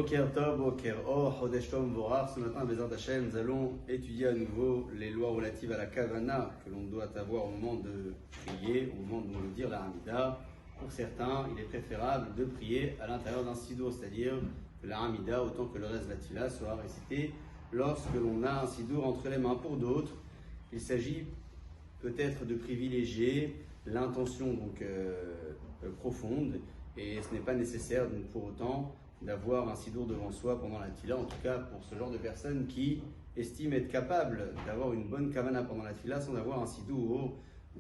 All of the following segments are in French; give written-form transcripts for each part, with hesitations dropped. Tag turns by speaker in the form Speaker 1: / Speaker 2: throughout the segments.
Speaker 1: Boker Tov, Boker Or, Chodesh Tov Vorach. Ce matin, Bezrat Hashem, nous allons étudier à nouveau les lois relatives à la kavana que l'on doit avoir au moment de prier, au moment de dire la Hamida. Pour certains, il est préférable de prier à l'intérieur d'un sidour, c'est-à-dire que la Hamida, autant que le reste de la Tfila, sera récité lorsque l'on a un sidour entre les mains. Pour d'autres, il s'agit peut-être de privilégier l'intention profonde, et ce n'est pas nécessaire donc pour autant d'avoir un sidour devant soi pendant la tfila, en tout cas pour ce genre de personnes qui estiment être capables d'avoir une bonne kavana pendant la tfila sans avoir un sidour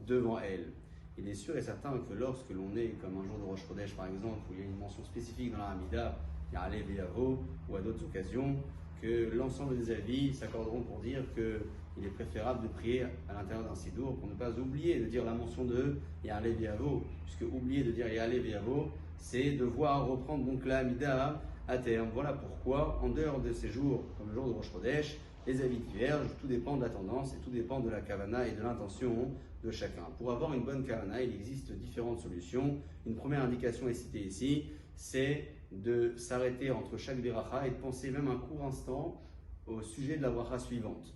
Speaker 1: devant elle. Il est sûr et certain que lorsque l'on est comme un jour de Rosh Chodesh par exemple, où il y a une mention spécifique dans la Hamida, Ya'aleh V'Yavo, ou à d'autres occasions, que l'ensemble des avis s'accorderont pour dire qu'il est préférable de prier à l'intérieur d'un sidour pour ne pas oublier de dire la mention de Ya'aleh V'Yavo, puisque oublier de dire Ya'aleh V'Yavo, c'est devoir reprendre donc la Hamida à terme. Voilà pourquoi, en dehors de ces jours, comme le jour de Rosh Chodesh, les avis divergent, tout dépend de la tendance et tout dépend de la kavana et de l'intention de chacun. Pour avoir une bonne kavana, il existe différentes solutions. Une première indication est citée ici, c'est de s'arrêter entre chaque beracha et de penser même un court instant au sujet de la bracha suivante.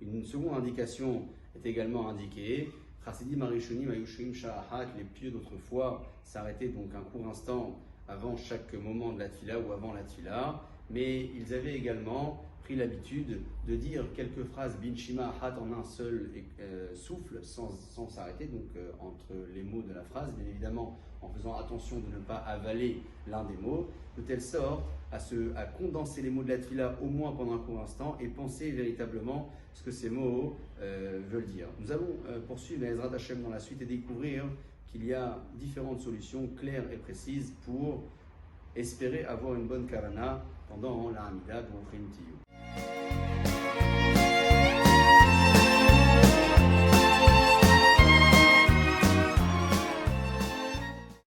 Speaker 1: Une seconde indication est également indiquée. Chassidim Arishonim Ayushim Sha'ahat, les pieux d'autrefois s'arrêtaient donc un court instant avant chaque moment de la tfila ou avant la tfila, mais ils avaient également pris l'habitude de dire quelques phrases bin shima ahat en un seul souffle sans s'arrêter, donc entre les mots de la phrase, bien évidemment en faisant attention de ne pas avaler l'un des mots, de telle sorte à condenser les mots de la tfila au moins pendant un court instant et penser véritablement ce que ces mots veulent dire. Nous allons poursuivre Bezrat Hashem dans la suite et découvrir qu'il y a différentes solutions claires et précises pour espérer avoir une bonne kavana pendant la Hamida dont on fait une tiyu.